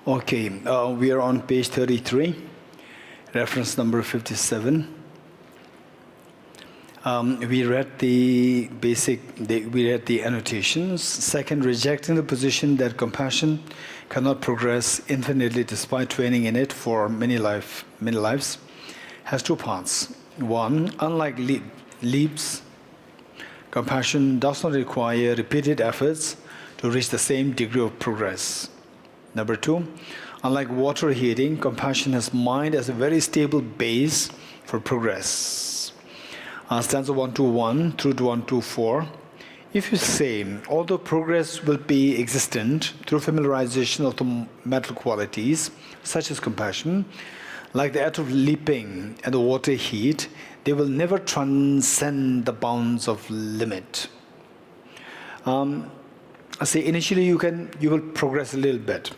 Okay, we are on page 33, reference number 57. We read the annotations. Second, rejecting the position that compassion cannot progress infinitely despite training in it for many lives, has two parts. One, unlike leaps, compassion does not require repeated efforts to reach the same degree of progress. Number two, unlike water heating, compassion has mind as a very stable base for progress. Stanza 121 through to 124. If you say, although progress will be existent through familiarization of the mental qualities, such as compassion, like the act of leaping and the water heat, they will never transcend the bounds of limit. I say initially you will progress a little bit,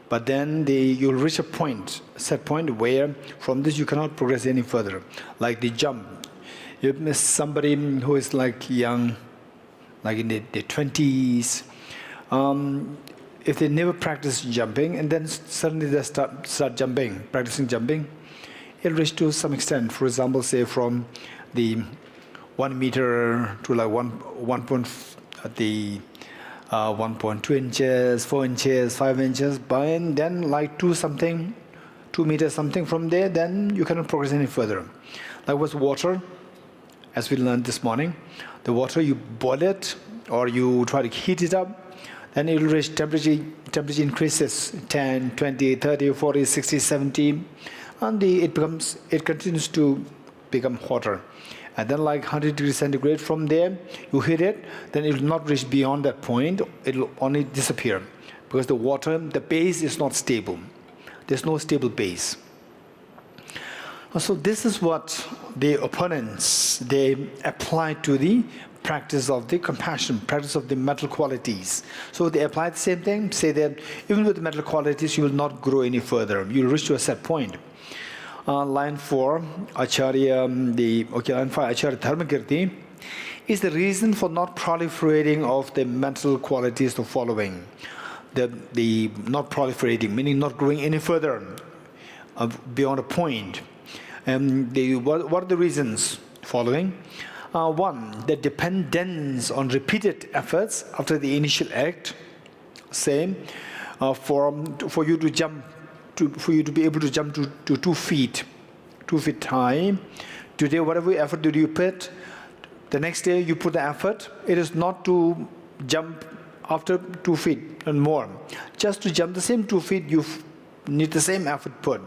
but then you'll reach a set point where from this you cannot progress any further. Like the jump, you miss somebody who is like young, like in their 20s. If they never practice jumping and then suddenly they start practicing jumping, it'll reach to some extent. For example, say from the 1 meter to like 1.2 inches, 4 inches, 5 inches, and then like 2 meters something from there, then you cannot progress any further. Like with water, as we learned this morning, the water, you boil it or you try to heat it up, then it will reach temperature increases 10, 20, 30, 40, 60, 70, and it continues to become hotter. And then like 100 degrees centigrade from there, you heat it, then it will not reach beyond that point, it will only disappear. Because the water, the base is not stable. There's no stable base. So this is what the opponents, they apply to the practice of the compassion, practice of the mental qualities. So they apply the same thing, say that even with the mental qualities, you will not grow any further. You will reach to a set point. Line 4, Acharya Dharmakirti, is the reason for not proliferating of the mental qualities the following. The not proliferating, meaning not growing any further beyond a point. What are the reasons following? One, the dependence on repeated efforts after the initial act. Same, for you to be able to jump to 2 feet high. Today, whatever effort did you put, the next day you put the effort. It is not to jump after 2 feet and more. Just to jump the same 2 feet, you need the same effort put.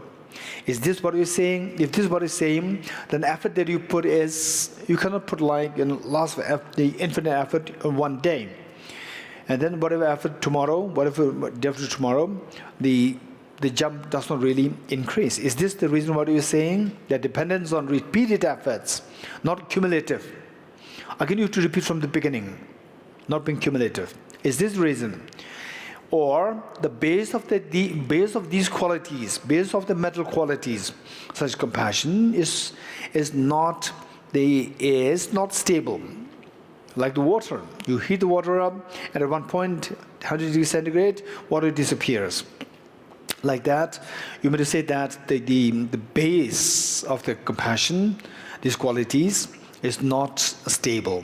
Is this what you're saying? If this is what you're saying, then the effort that you put is, you cannot put like the infinite effort in one day. And then whatever effort tomorrow, whatever day after tomorrow, the jump does not really increase. Is this the reason what you're saying? That dependence on repeated efforts, not cumulative. Again, you have to repeat from the beginning, not being cumulative. Is this the reason? Or the base of these qualities, base of the mental qualities, such as compassion, is not stable. Like the water, you heat the water up, and at one point, 100 degrees centigrade, water disappears. Like that, you may say that the base of the compassion, these qualities, is not stable.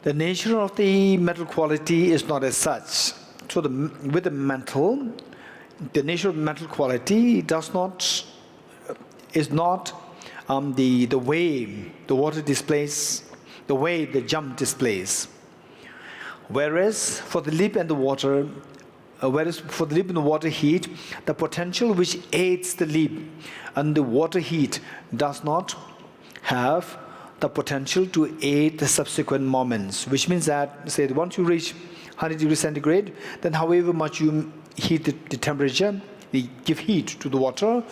The nature of the mental quality is not as such. So with the nature of mental quality is not the way the water displays, the way the jump displays. Whereas for the leap and the water heat, the potential which aids the leap and the water heat does not have the potential to aid the subsequent moments, which means that, say, once you reach 100 degrees centigrade, then however much you heat the temperature, you give heat to the water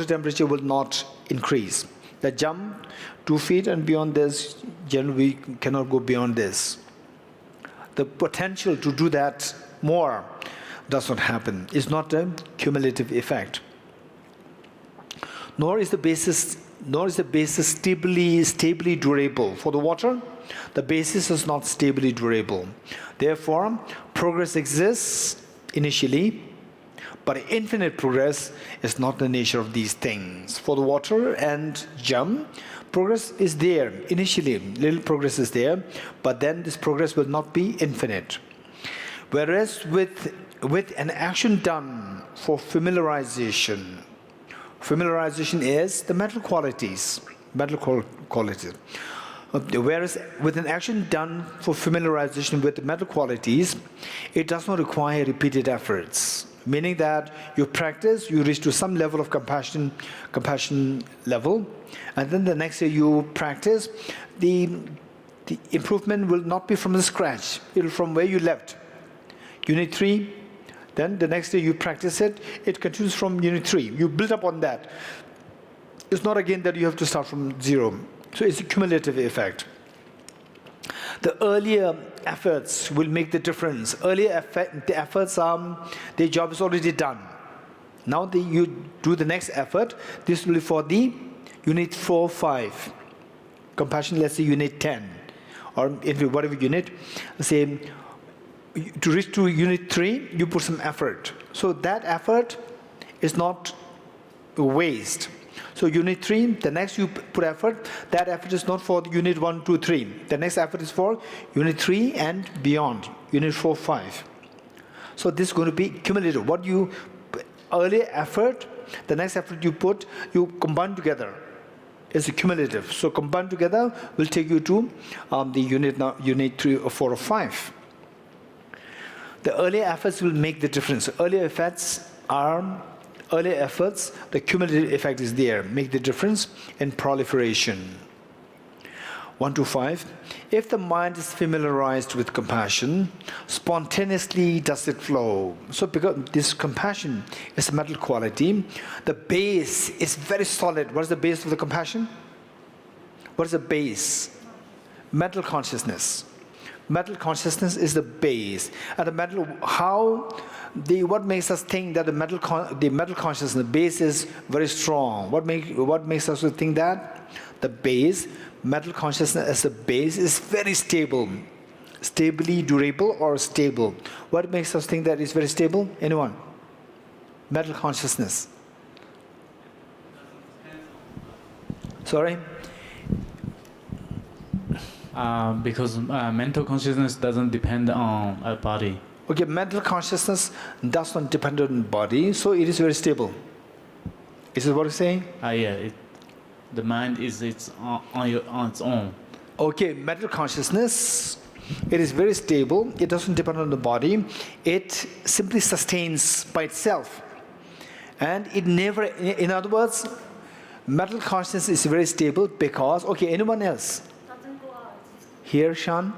temperature will not increase. The jump 2 feet and beyond this, generally we cannot go beyond this. The potential to do that more does not happen. It's not a cumulative effect. Nor is the basis stably durable. For the water, the basis is not stably durable. Therefore, progress exists initially, but infinite progress is not the nature of these things. For the water and jump, progress is there initially, little progress is there, but then this progress will not be infinite. Whereas with an action done for familiarization is the mental qualities. Whereas with an action done for familiarization with the mental qualities, it does not require repeated efforts. Meaning that you practice, you reach to some level of compassion level, and then the next year you practice, the improvement will not be from the scratch, it will from where you left. Unit 3, then the next day you practice it, it continues from Unit 3. You build up on that. It's not again that you have to start from zero. So it's a cumulative effect. The earlier efforts will make the difference. The efforts, their job is already done. Now you do the next effort. This will be for the Unit 4, 5. Compassion, let's say Unit 10. Or whatever unit. Say, to reach to Unit 3, you put some effort. So that effort is not waste. So Unit 3, the next you put effort, that effort is not for Unit 1, 2, 3. The next effort is for Unit 3 and beyond, Unit 4, 5. So this is going to be cumulative. What you, earlier effort, the next effort you put, you combine together. It's a cumulative. So combine together will take you to the Unit 3 or 4 or 5. The earlier efforts will make the difference. Earlier efforts, the cumulative effect is there, make the difference in proliferation. 1 to 5. If the mind is familiarized with compassion, spontaneously does it flow. So because this compassion is a mental quality, the base is very solid. What is the base of the compassion? What is the base? Mental consciousness. Mental consciousness is the base. And what makes us think that the mental consciousness, the base is very strong? What makes us think that? The base, mental consciousness as a base is very stable. Stably durable or stable. What makes us think that it's very stable? Anyone? Mental consciousness. Sorry? Because mental consciousness doesn't depend on a body. Okay, mental consciousness does not depend on body, so it is very stable. Is this what you're saying? Yeah. The mind is on its own. Okay, mental consciousness, it is very stable. It doesn't depend on the body. It simply sustains by itself. And it never, in other words, mental consciousness is very stable because, okay, anyone else? Here, Sean?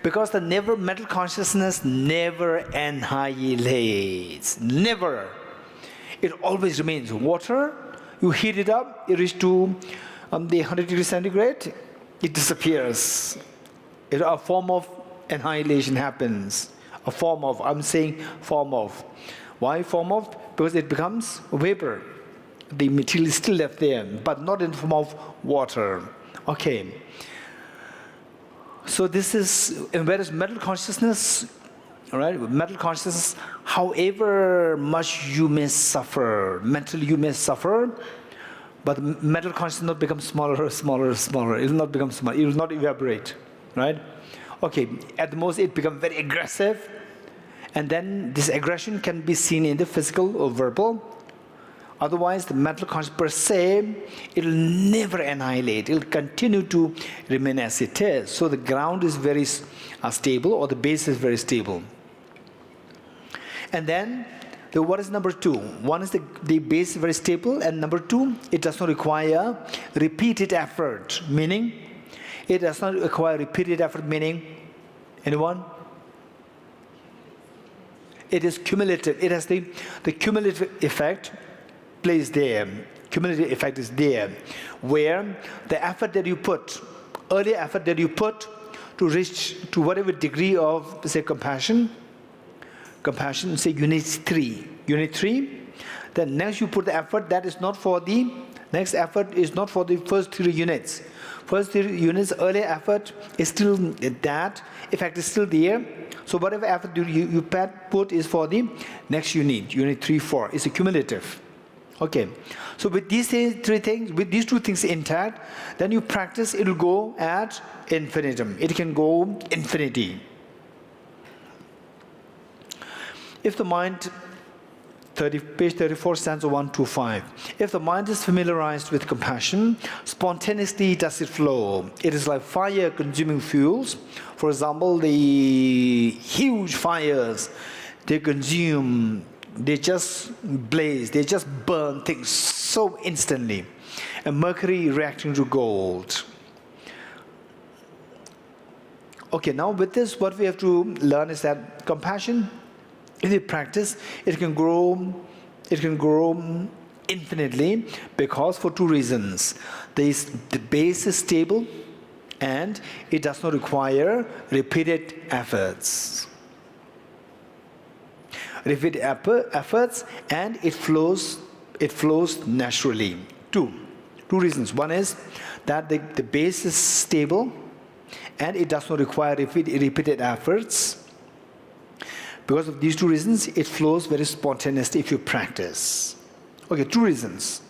Because the mental consciousness never annihilates. Never. It always remains. Water, you heat it up, it reaches to the 100 degrees centigrade, it disappears. A form of annihilation happens. A form of, I'm saying form of. Why form of? Because it becomes vapor. The material is still left there, but not in the form of water. Okay. So this is, whereas mental consciousness, all right, mental consciousness, however much you may suffer, mentally you may suffer, but mental consciousness will not become smaller. It will not become smaller. It will not evaporate, right? Okay, at the most it becomes very aggressive, and then this aggression can be seen in the physical or verbal. Otherwise, the mental consciousness per se, it will never annihilate. It will continue to remain as it is. So the ground is very stable, or the base is very stable. And then, what is number 2? One is the base is very stable, and number 2, it does not require repeated effort. Meaning, it does not require repeated effort, meaning, anyone? It is cumulative. It has the cumulative effect plays there. Cumulative effect is there, where the effort that you put, earlier effort that you put to reach to whatever degree of, say, compassion, say Unit 3, then next you put the effort that is not for the Next effort is not for the first 3 units. First 3 units, earlier effort is still that, effect is still there. So whatever effort you put is for the next unit 3, 4. It's a cumulative. Okay. So with these 3 things, with these 2 things intact, then you practice, it will go at infinitum. It can go infinity. If the mind, page 34, stanza 1 to 5. If the mind is familiarized with compassion, spontaneously does it flow. It is like fire consuming fuels. For example, the huge fires, they consume, they just blaze, they just burn things so instantly. And mercury reacting to gold. Okay, now with this, what we have to learn is that compassion, if you practice, it can grow infinitely, because for 2 reasons. The base is stable and it does not require repeated efforts. Repeated efforts, and it flows naturally. Two reasons. One is that the base is stable and it does not require repeated efforts. Because of these 2 reasons, it flows very spontaneously if you practice. Okay, 2 reasons.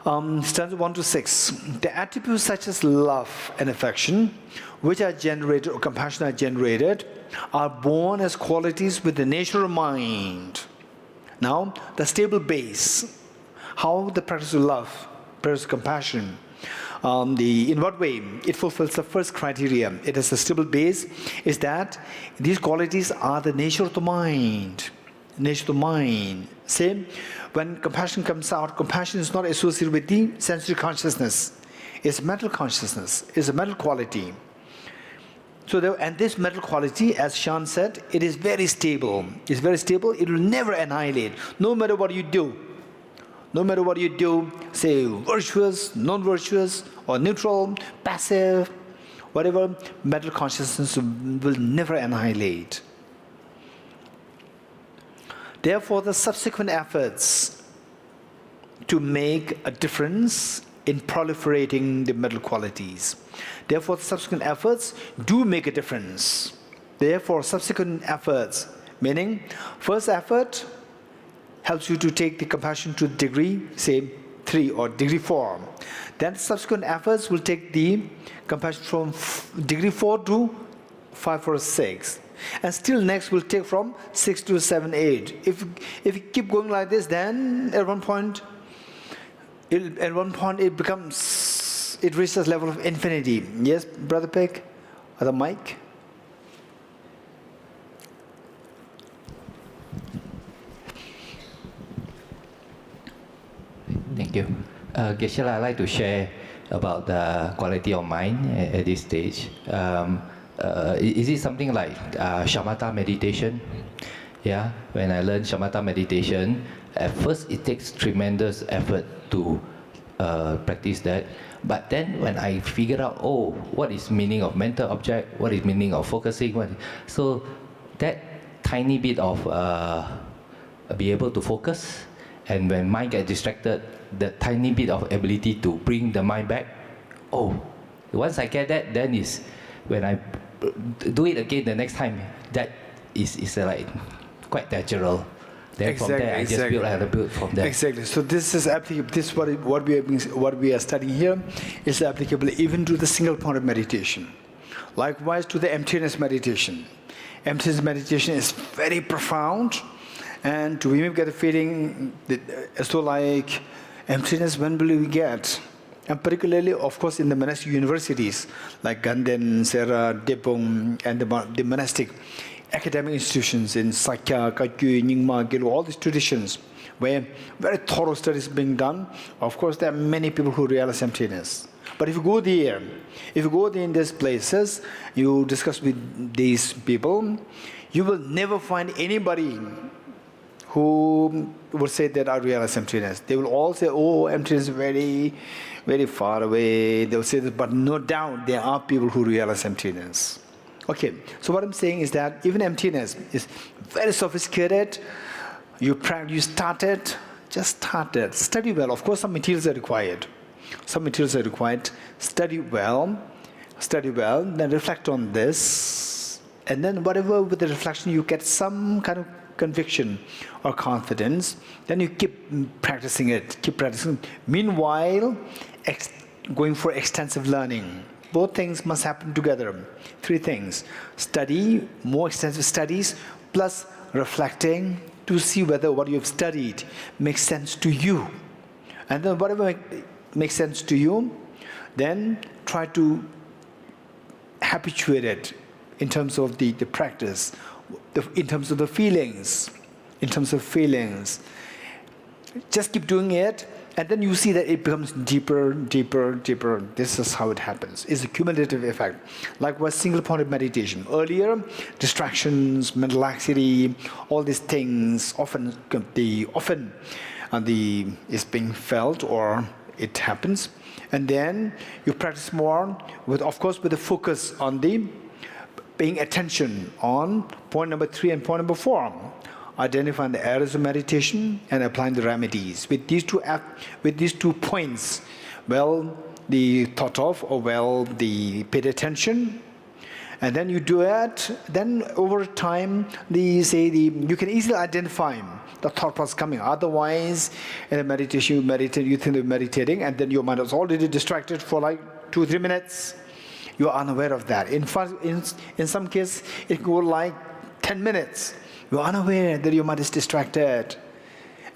Stanza 1 to 6. The attributes such as love and affection, which are generated, or compassion are generated, are born as qualities with the nature of mind. Now, the stable base. How the practice of love, practice of compassion. In what way it fulfills the first criteria? It has a stable base, is that these qualities are the nature of the mind. Nature of the mind. Same, when compassion comes out, compassion is not associated with the sensory consciousness. It's mental consciousness. It's a mental quality. So, and this mental quality, as Shan said, it is very stable. It's very stable. It will never annihilate, no matter what you do. No matter what you do, say virtuous, non-virtuous, or neutral, passive, whatever, mental consciousness will never annihilate. Therefore, the subsequent efforts to make a difference in proliferating the mental qualities. Therefore, the subsequent efforts do make a difference. Therefore, subsequent efforts, meaning first effort helps you to take the compassion to degree, say 3 or degree 4. Then subsequent efforts will take the compassion from degree 4 to 5 or 6. And still next will take from 6 to 7, 8. If you keep going like this, then at one point it becomes, it reaches level of infinity. Yes, Brother Peck? Or the mic? Thank you. Geshe, I'd like to share about the quality of mind at this stage. Is it something like shamatha meditation? Yeah, when I learned shamatha meditation, at first it takes tremendous effort to practice that. But then when I figure out, what is meaning of mental object, what is meaning of focusing, so that tiny bit of be able to focus, and when mind gets distracted, the tiny bit of ability to bring the mind back, once I get that, then is when I do it again the next time, that is like quite natural. Then exactly, from there, I just build from there. Exactly. So this is applicable. This what we are studying here is applicable even to the single point of meditation. Likewise to the emptiness meditation. Emptiness meditation is very profound, and to even get a feeling that, as though like emptiness, when will we get? And particularly, of course, in the monastic universities like Ganden, Sera, Depong, and the monastic academic institutions in Sakya, Kakyu, Nyingma, Gelu, all these traditions where very thorough studies being done. Of course, there are many people who realize emptiness. But if you go there in these places, you discuss with these people, you will never find anybody who would say that I realize emptiness. They will all say, emptiness is very, very far away. They will say this, but no doubt there are people who realize emptiness. Okay, so what I'm saying is that even emptiness is very sophisticated. You start it Just start it. Study well. Of course, some materials are required. Study well, then reflect on this. And then whatever with the reflection you get some kind of conviction or confidence, then you keep practicing it. Meanwhile, going for extensive learning. Both things must happen together. 3 things. Study, more extensive studies, plus reflecting to see whether what you have studied makes sense to you. And then whatever makes sense to you, then try to habituate it in terms of the practice, in terms of the feelings. Just keep doing it, and then you see that it becomes deeper. This is how it happens. It's a cumulative effect. Likewise, single-pointed meditation. Earlier, distractions, mental laxity, all these things often is being felt or it happens. And then you practice more with the focus on the paying attention on point number 3 and point number 4. Identifying the errors of meditation and applying the remedies. With these two points, the thought of, the paid attention, and then you do it, then over time, you can easily identify the thought process coming. Otherwise, in a meditation, you think you're meditating, and then your mind is already distracted for like 2-3 minutes. You are unaware of that. In fact, in some cases, it goes like 10 minutes. You're unaware that your mind is distracted.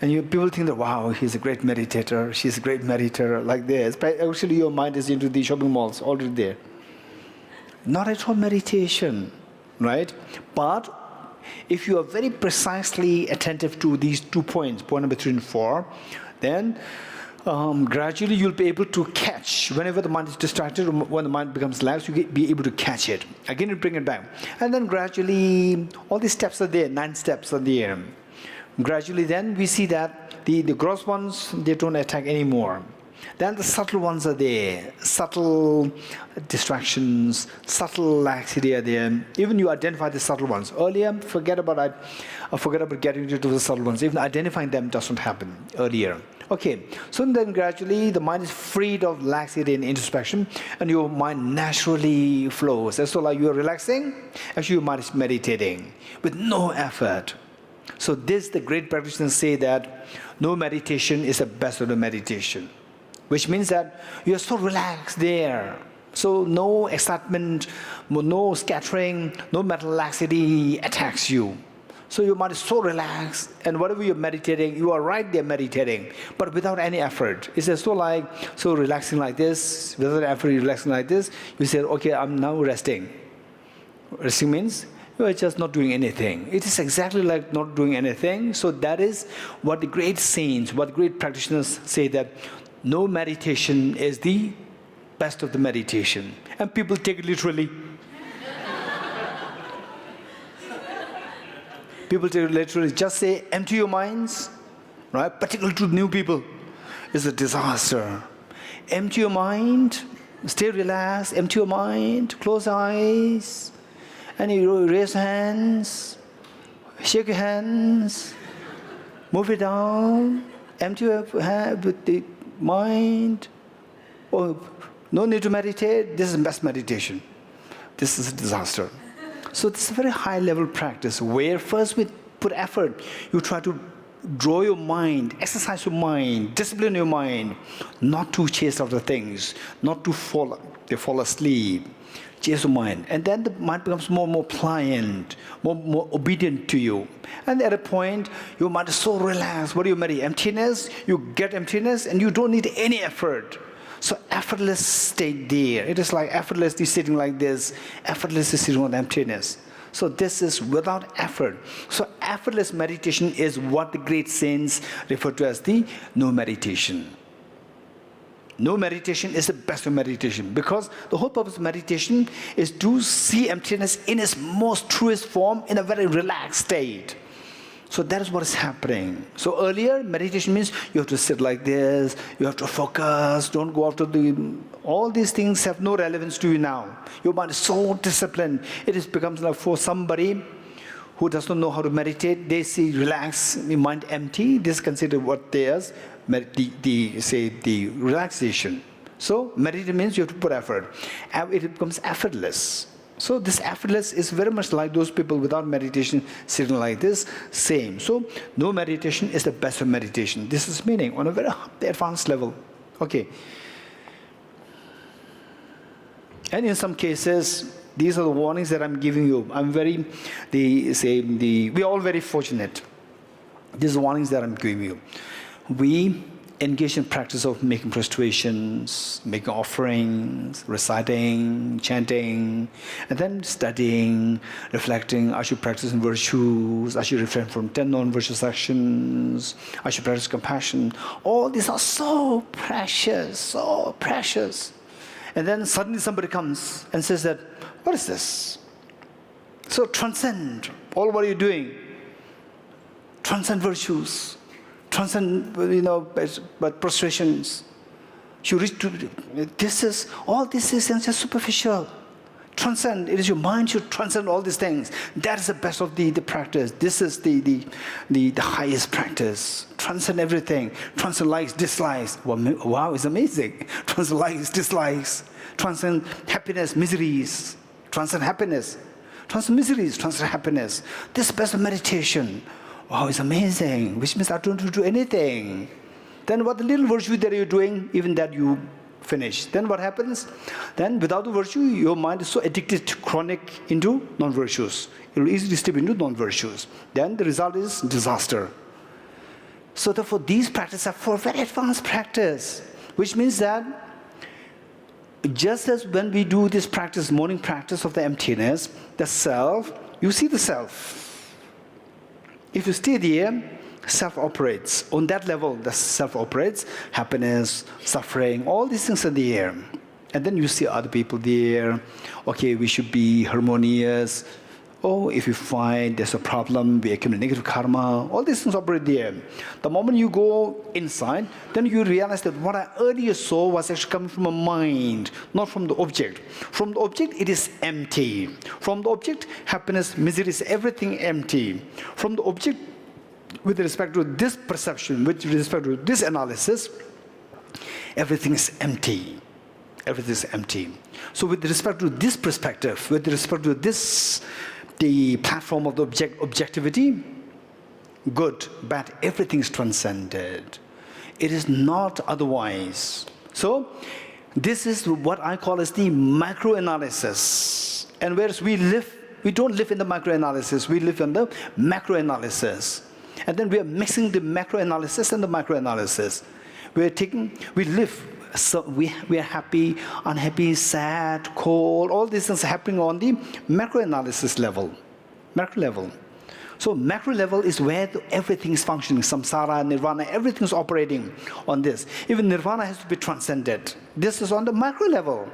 And people think that, wow, he's a great meditator, she's a great meditator, like this. But actually your mind is into the shopping malls, already there. Not at all meditation, right? But if you are very precisely attentive to these 2 points, point number 3 and 4, then gradually you'll be able to catch. Whenever the mind is distracted, or when the mind becomes lax, you'll be able to catch it. Again, you bring it back. And then gradually, all these steps are there, 9 steps are there. Gradually then, we see that the gross ones, they don't attack anymore. Then the subtle ones are there. Subtle distractions, subtle laxity are there. Even you identify the subtle ones. Earlier, forget about getting into the subtle ones. Even identifying them doesn't happen earlier. Okay, so then gradually the mind is freed of laxity and introspection, and your mind naturally flows. And so like you are relaxing, actually your mind is meditating with no effort. So the great practitioners say that no meditation is the best of the meditation, which means that you are so relaxed there. So no excitement, no scattering, no mental laxity attacks you. So your mind is so relaxed, and whatever you're meditating, you are right there meditating, but without any effort. It's so relaxing like this, without effort, relaxing like this. You say, okay, I'm now resting. Resting means you are just not doing anything. It is exactly like not doing anything. So that is what the great saints, what great practitioners say, that no meditation is the best of the meditation. And people take it literally. People take it literally. Just say, empty your minds, right? Particularly to new people, it's a disaster. Empty your mind, stay relaxed, empty your mind, close eyes, and you raise hands, shake your hands, move it down, empty your head with the mind. Oh, no need to meditate. This is the best meditation. This is a disaster. So this is a very high-level practice where first we put effort. You try to draw your mind, exercise your mind, discipline your mind, not to chase after things, not to fall asleep. Chase your mind. And then the mind becomes more and more pliant, more obedient to you. And at a point, your mind is so relaxed. What do you measure? Emptiness? You get emptiness and you don't need any effort. So effortless state there. It is like effortlessly sitting like this, effortlessly sitting on emptiness. So this is without effort. So effortless meditation is what the great saints refer to as the no meditation. No meditation is the best of meditation, because the whole purpose of meditation is to see emptiness in its most truest form in a very relaxed state. So that is what is happening. So earlier, meditation means you have to sit like this, you have to focus, don't go after all these things have no relevance to you now. Your mind is so disciplined. It becomes like for somebody who does not know how to meditate, they see relax, the mind empty. This is considered what they as the relaxation. So meditation means you have to put effort. It becomes effortless. So this effortless is very much like those people without meditation sitting like this, same. So no meditation is the best of meditation. This is meaning on a very advanced level. Okay. And in some cases, these are the warnings that I'm giving you. We're all very fortunate. These are warnings that I'm giving you. We engage in practice of making prostrations, making offerings, reciting, chanting, and then studying, reflecting. I should practice in virtues. I should refrain from 10 non-virtuous actions. I should practice compassion. All these are so precious, so precious. And then suddenly somebody comes and says that, what is this? So transcend all what you're doing. Transcend virtues. Transcend, but prostrations. You reach to all this is just superficial. Transcend. It is your mind should transcend all these things. That is the best of the practice. This is the highest practice. Transcend everything. Transcend likes, dislikes. Wow, it's amazing. Transcend likes, dislikes. Transcend happiness, miseries. Transcend happiness. Transcend miseries. Transcend happiness. This is the best of meditation. Wow, it's amazing. Which means I don't have to do anything. Then what the little virtue that you're doing, even that you finish. Then what happens? Then without the virtue, your mind is so addicted to chronic into non-virtues. It will easily slip into non-virtues. Then the result is disaster. So therefore, these practices are for very advanced practice, which means that just as when we do this practice, morning practice of the emptiness, the self, you see the self. If you stay there, self operates. On that level, the self operates. Happiness, suffering, all these things are there. And then you see other people there. Okay, we should be harmonious. Oh, if you find there's a problem, we accumulate negative karma. All these things operate there. The moment you go inside, then you realize that what I earlier saw was actually coming from a mind, not from the object. From the object, it is empty. From the object, happiness, misery is everything empty. From the object, with respect to this perception, with respect to this analysis, everything is empty. Everything is empty. So with respect to this perspective, with respect to this, the platform of the objectivity, good, bad, everything is transcended. It is not otherwise. So this is what I call as the microanalysis. And whereas we don't live in the microanalysis, we live in the macroanalysis. And then we are mixing the macroanalysis and the microanalysis. We live. So we are happy, unhappy, sad, cold, all these things are happening on the macroanalysis level, macro level. So macro level is where everything is functioning, samsara, nirvana, everything is operating on this. Even nirvana has to be transcended. This is on the macro level.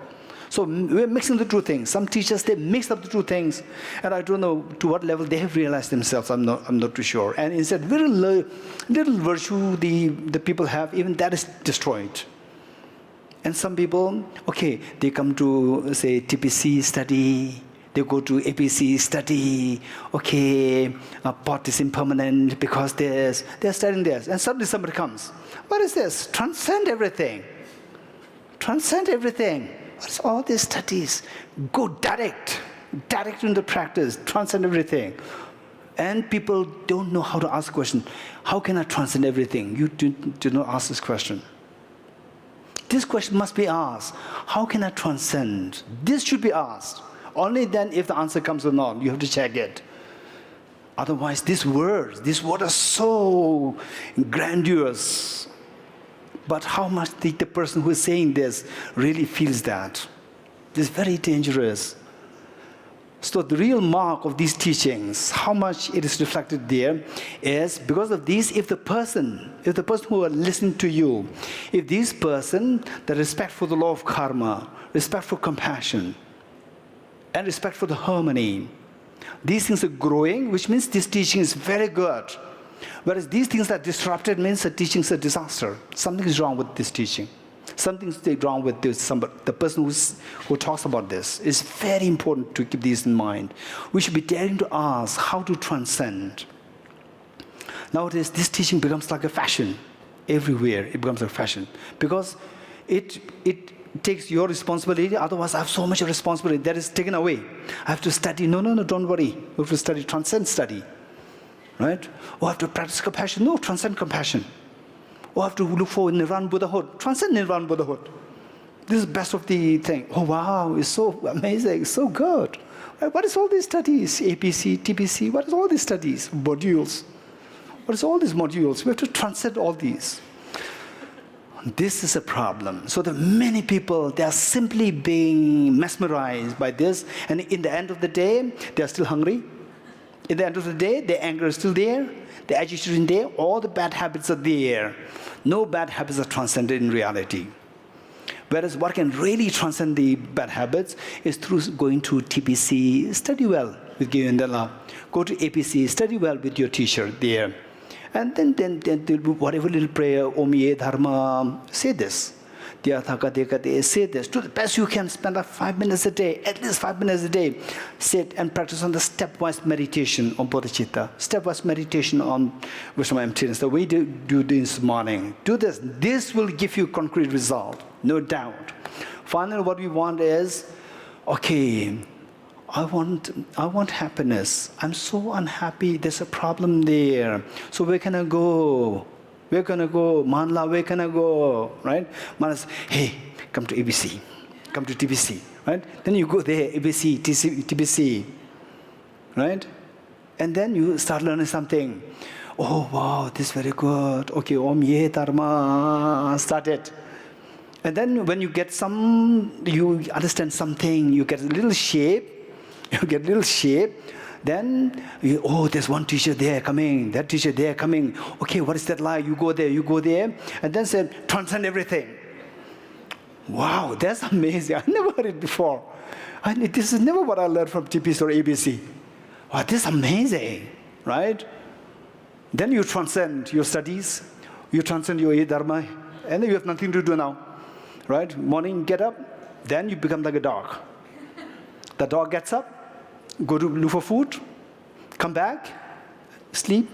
So we're mixing the two things. Some teachers, they mix up the two things, and I don't know to what level they have realized themselves. I'm not too sure. And instead, very little virtue the people have, even that is destroyed. And some people, okay, they come to, say, TPC study, they go to APC study, okay, pot is impermanent because they're studying this. And suddenly somebody comes, what is this? Transcend everything. Transcend everything. What's all these studies? Go direct into practice, transcend everything. And people don't know how to ask the question, how can I transcend everything? You do not ask this question. This question must be asked. How can I transcend? This should be asked. Only then, if the answer comes or not, you have to check it. Otherwise, these words are so grandiose. But how much the person who is saying this really feels that? This is very dangerous. So the real mark of these teachings, how much it is reflected there, is because of these, if the person who are listening to you, if this person, the respect for the law of karma, respect for compassion, and respect for the harmony, these things are growing, which means this teaching is very good. Whereas these things are disrupted means the teaching is a disaster. Something is wrong with this teaching. Something's wrong with this. The person who talks about this. It's very important to keep this in mind. We should be daring to ask how to transcend. Nowadays, this teaching becomes like a fashion. Everywhere, it becomes a fashion. Because it takes your responsibility. Otherwise, I have so much responsibility that is taken away. I have to study. No, don't worry. You have to study, transcend study. Right? Or I have to practice compassion. No, transcend compassion. Or I have to look for Nirvana Buddhahood. Transcend Nirvana Buddhahood. This is best of the thing. Oh, wow, it's so amazing, it's so good. Right? What is all these studies? APC, TPC, what is all these studies? Modules. What is all these modules? We have to transcend all these. This is a problem. So that many people, they are simply being mesmerized by this, and in the end of the day, they are still hungry. In the end of the day, their anger is still there, the agitation is there, all the bad habits are there. No bad habits are transcended in reality. Whereas what can really transcend the bad habits is through going to TPC, study well with Gyendala. Go to APC, study well with your teacher there. And then whatever little prayer, Om Ye Dharma, say this. Say this. Do the best you can. Spend like 5 minutes a day, at least 5 minutes a day. Sit and practice on the stepwise meditation on bodhicitta, stepwise meditation on Vishma emptiness, the way you do this morning. Do this. This will give you concrete result, no doubt. Finally, what we want is, okay, I want happiness. I'm so unhappy. There's a problem there. So where can I go? Where can I go? Manla, where can I go? Right? Manla says, hey, come to ABC. Come to TBC. Right? Then you go there, ABC, TBC. Right? And then you start learning something. Oh, wow, this is very good. Okay, Om Ye Dharma. Start it. And then when you get you understand something, you get a little shape. Then, there's one teacher there coming, that teacher there coming. Okay, what is that like? You go there. And then say, transcend everything. Wow, that's amazing. I never heard it before. This is never what I learned from TPC or ABC. Wow, this is amazing, right? Then you transcend your studies, you transcend your Dharma, and then you have nothing to do now, right? Morning, get up, then you become like a dog. The dog gets up, go to look for food, come back, sleep.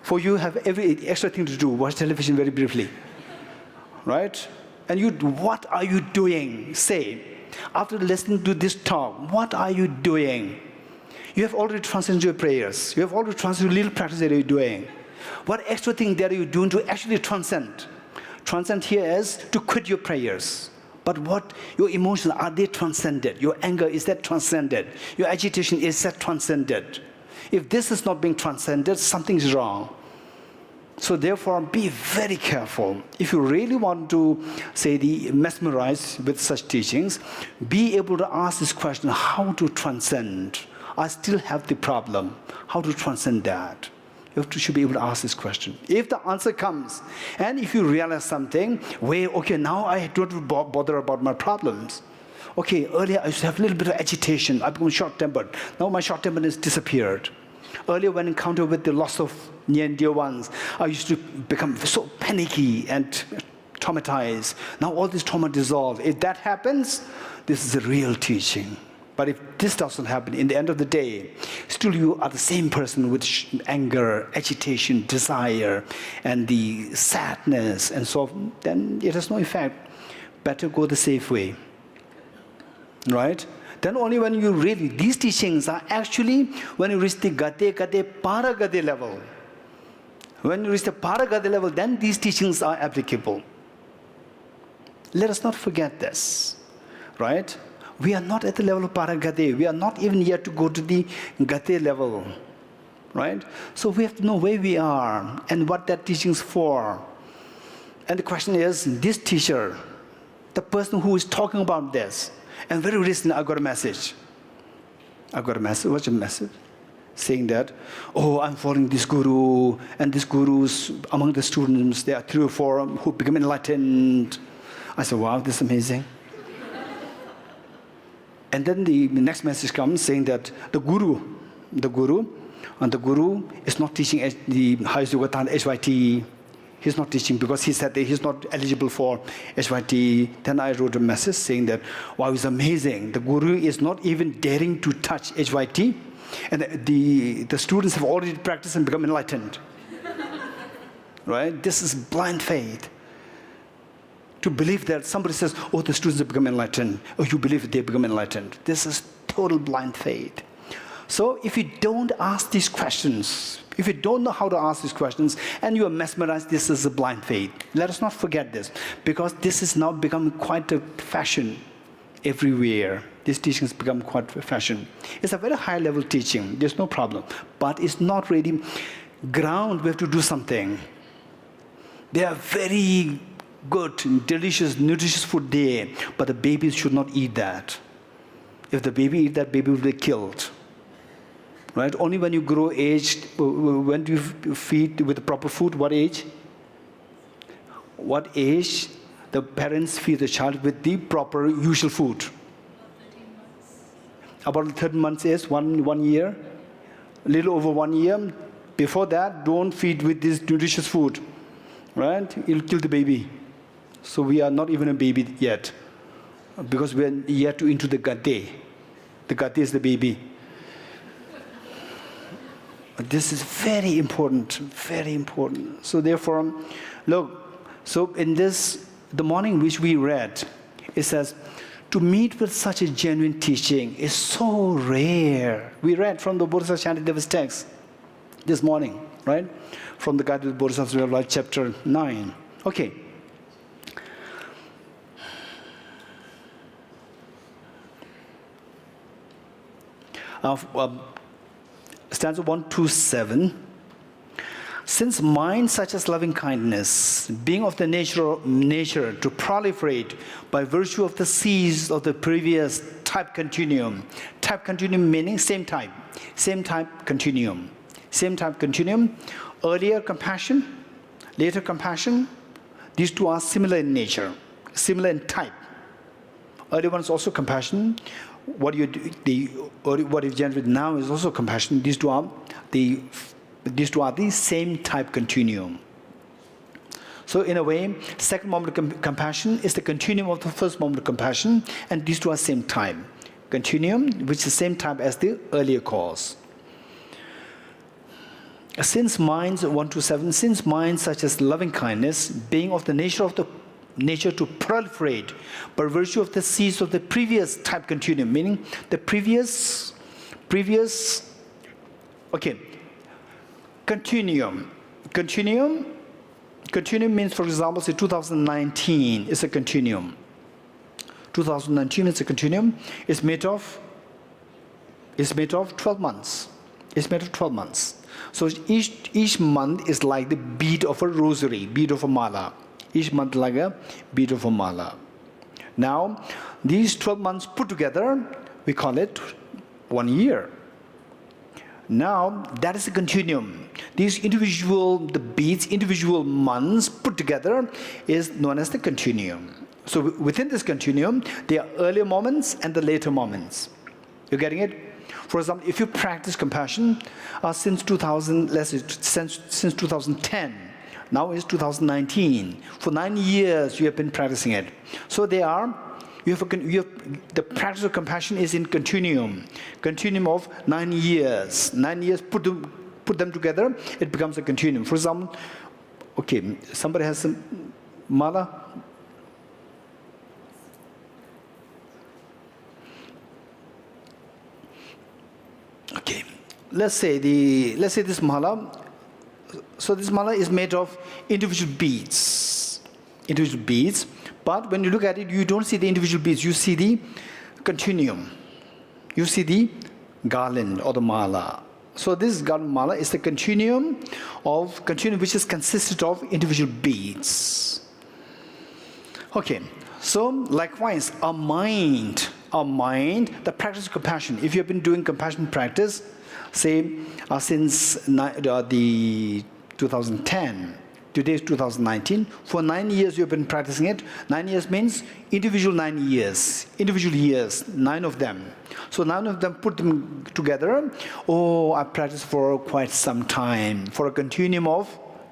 For you have every extra thing to do. Watch television very briefly, right? And what are you doing? Say, after listening to this talk, what are you doing? You have already transcended your prayers. You have already transcended little practice that you're doing. What extra thing that are you doing to actually transcend? Transcend here is to quit your prayers. But what your emotions, are they transcended? Your anger, is that transcended? Your agitation, is that transcended? If this is not being transcended, something is wrong. So therefore, be very careful. If you really want to, mesmerize with such teachings, be able to ask this question, how to transcend? I still have the problem. How to transcend that? You should be able to ask this question. If the answer comes, and if you realize something, now I don't bother about my problems. Okay, earlier I used to have a little bit of agitation. I become short-tempered. Now my short-temperedness disappeared. Earlier, when encountered with the loss of near and dear ones, I used to become so panicky and traumatized. Now all this trauma dissolves. If that happens, this is a real teaching. But if this doesn't happen, in the end of the day, still you are the same person with anger, agitation, desire, and the sadness, and so on, then it has no effect. Better go the safe way. Right? Then only when you really, these teachings are actually when you reach the Gate Paragade level. When you reach the Paragade level, then these teachings are applicable. Let us not forget this. Right? We are not at the level of Paragade. We are not even yet to go to the Gate level. Right? So we have to know where we are and what that teaching is for. And the question is, this teacher, the person who is talking about this, and very recently I got a message. What's your message? Saying that, I'm following this guru, and this gurus, among the students, there are 3 or 4 who become enlightened. I said, wow, this is amazing. And then the next message comes saying that the guru is not teaching the highest yoga HYT. he's not teaching because he said that he's not eligible for HYT. Then I wrote a message saying that, wow, it's amazing. The Guru is not even daring to touch HYT. And the students have already practiced and become enlightened. Right? This is blind faith. To believe that somebody says, oh, the students have become enlightened. Oh, you believe they become enlightened. This is total blind faith. So if you don't ask these questions, if you don't know how to ask these questions, and you are mesmerized, this is a blind faith. Let us not forget this, because this has now become quite a fashion everywhere. This teaching has become quite a fashion. It's a very high-level teaching. There's no problem. But it's not really ground. We have to do something. There are very good, delicious, nutritious food there, but the babies should not eat that. If the baby eat that, baby will be killed. Right? Only when you grow aged, when do you feed with the proper food? What age? What age the parents feed the child with the proper usual food? About 13 months is 1 year, a little over 1 year. Before that, don't feed with this nutritious food, right? It'll kill the baby. So we are not even a baby yet, because we are yet to into the gate. The gate is the baby. This is very important, very important. So therefore, look, so in this, the morning which we read, it says, to meet with such a genuine teaching is so rare. We read from the Bodhisattva Shantideva's text this morning, right? From the Guided Bodhisattva chapter 9. Okay. Stanza 127. Since mind such as loving kindness, being of the nature to proliferate by virtue of the seeds of the previous type continuum. Type continuum meaning same type continuum. Same type continuum. Earlier compassion, later compassion. These two are similar in nature, similar in type. Earlier one is also compassion. What you generate now is also compassion. These two are the same type continuum. So in a way, second moment of compassion is the continuum of the first moment of compassion, and these two are same type continuum, which is the same type as the earlier cause. Since minds 127, since minds such as loving kindness, being of the nature to proliferate by virtue of the seeds of the previous type continuum, meaning the previous continuum. Continuum means, for example, say 2019 is a continuum. 2019 is a continuum. It's made of 12 months. It's made of 12 months. So each month is like the bead of a rosary, bead of a mala. Each month like a bead of a mala. Now, these 12 months put together, we call it 1 year. Now, that is a continuum. These the beads, individual months put together is known as the continuum. So within this continuum, there are earlier moments and the later moments. You're getting it? For example, if you practice compassion since 2000, let's say since 2010, now it's 2019. For 9 years, you have been practicing it. So the practice of compassion is in continuum of 9 years. 9 years, put them together, it becomes a continuum. For example, okay, somebody has some mala. Okay, let's say this mala. So this mala is made of individual beads. But when you look at it, you don't see the individual beads. You see the continuum. You see the garland or the mala. So this garland mala is the continuum which is consisted of individual beads. Okay. So likewise, our mind, the practice of compassion. If you have been doing compassion practice, say since the 2010, today is 2019. For 9 years you have been practicing it. 9 years means individual 9 years. Individual years, 9 of them. So 9 of them, put them together. Oh, I practiced for quite some time, for a continuum of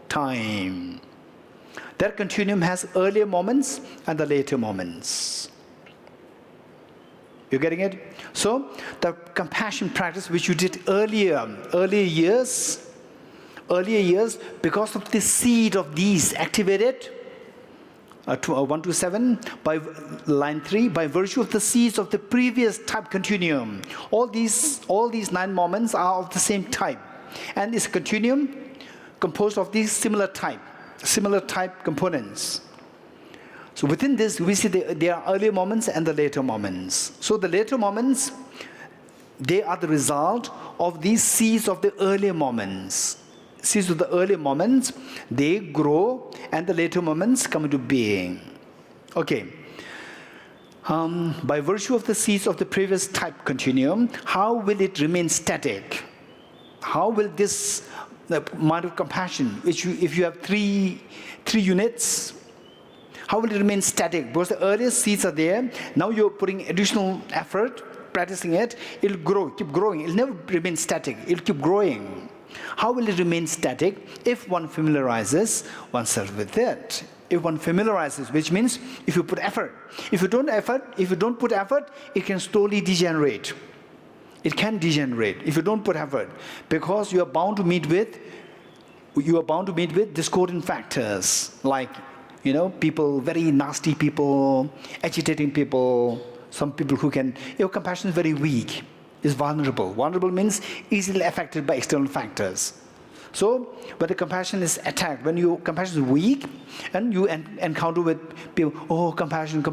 time. That continuum has earlier moments and the later moments. You getting it? So the compassion practice which you did earlier years, because of the seed of these activated, 1 to 7, by line 3, by virtue of the seeds of the previous type continuum. All these 9 moments are of the same type. And it's a continuum composed of these similar type components. So within this, we see there are earlier moments and the later moments. So the later moments, they are the result of these seeds of the earlier moments. Seeds of the earlier moments, they grow, and the later moments come into being. Okay. By virtue of the seeds of the previous type continuum, how will it remain static? How will this mind of compassion, if you have three units, how will it remain static? Because the earlier seeds are there. Now you're putting additional effort, practicing it. It'll grow, keep growing. It'll never remain static. It'll keep growing. How will it remain static? If one familiarizes oneself with it. If one familiarizes, which means if you put effort. If you don't put effort, it can slowly degenerate. It can degenerate if you don't put effort, because you are bound to meet with discordant factors, like people, very nasty people, agitating people, some people who can, your compassion is very weak, is vulnerable. Vulnerable means easily affected by external factors. So when the compassion is attacked, when your compassion is weak, and you encounter with people, oh, compassion,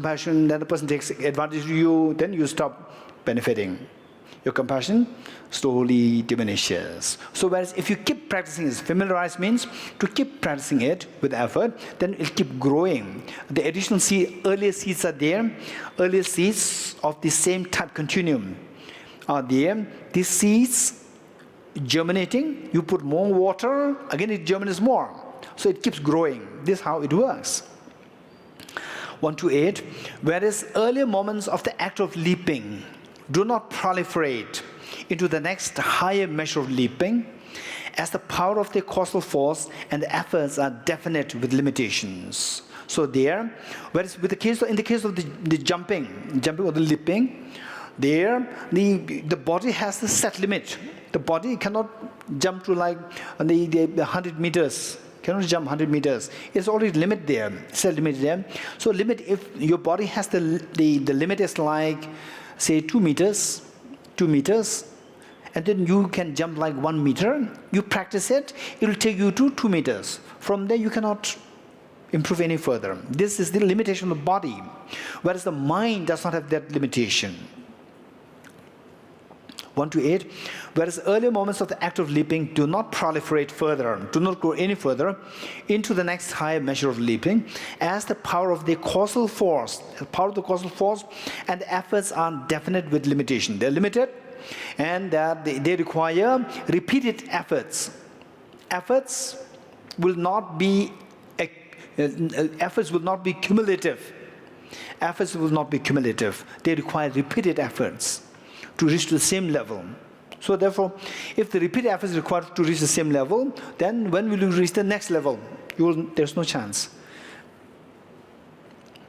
then the person takes advantage of you, then you stop benefiting. Your compassion slowly diminishes. So whereas if you keep practicing this, familiarize means to keep practicing it with effort, then it'll keep growing. The additional earlier seeds are there. Earlier seeds of the same type continuum are there. These seeds germinating, you put more water, again it germinates more. So it keeps growing. This is how it works. 1 to 8. Whereas earlier moments of the act of leaping do not proliferate into the next higher measure of leaping, as the power of the causal force and the efforts are definite with limitations. So there, whereas in the case of the jumping or the leaping, there the body has the set limit. The body cannot jump to like the 100 meters. Cannot jump 100 meters. It's already limit there, set limit there. So limit, if your body has the limit is like, say 2 meters, and then you can jump like 1 meter. You practice it, it will take you to 2 meters. From there you cannot improve any further. This is the limitation of the body, whereas the mind does not have that limitation. 1 to 8. Whereas earlier moments of the act of leaping do not proliferate further, do not go any further into the next higher measure of leaping, as the power of the causal force and the efforts are definite with limitation. They're limited, and they require repeated efforts. Efforts will not be cumulative. Efforts will not be cumulative. They require repeated efforts to reach to the same level. So therefore, if the repeated effort is required to reach the same level, then when will you reach the next level? There's no chance.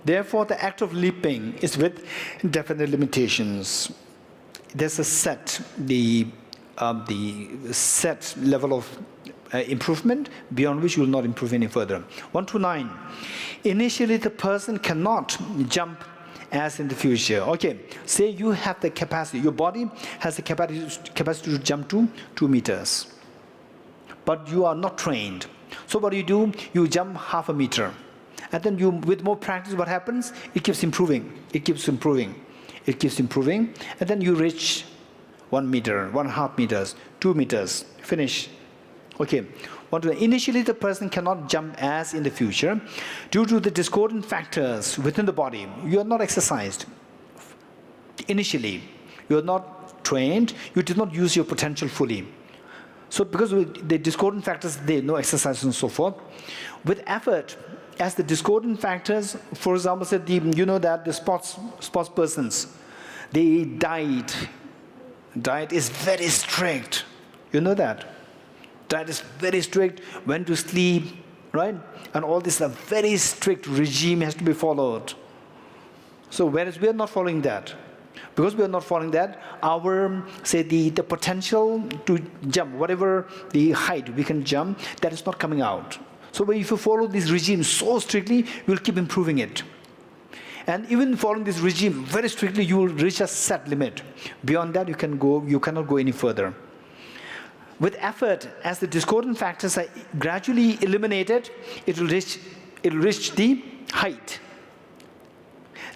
Therefore, the act of leaping is with definite limitations. There's a set level of improvement, beyond which you will not improve any further. 1 to 9. Initially, the person cannot jump as in the future. Okay, say you have the capacity, your body has the capacity to jump to 2 meters. But you are not trained. So what do? You jump half a meter. And then with more practice, what happens? It keeps improving. It keeps improving. And then you reach 1 meter, 1.5 meters, 2 meters, finish. Okay. Initially, the person cannot jump as in the future due to the discordant factors within the body. You are not exercised. Initially, you are not trained. You did not use your potential fully. So because of the discordant factors, there no exercise and so forth. With effort, as the discordant factors, for example, said that the sports persons, the diet is very strict. You know that. Diet is very strict, when to sleep, right? And all this, a very strict regime has to be followed. So whereas we are not following that, because we are not following that, our, say, the potential to jump, whatever the height we can jump, that is not coming out. So if you follow this regime so strictly, you'll keep improving it. And even following this regime very strictly, you will reach a set limit. Beyond that, you cannot go any further. With effort, as the discordant factors are gradually eliminated, it will reach the height,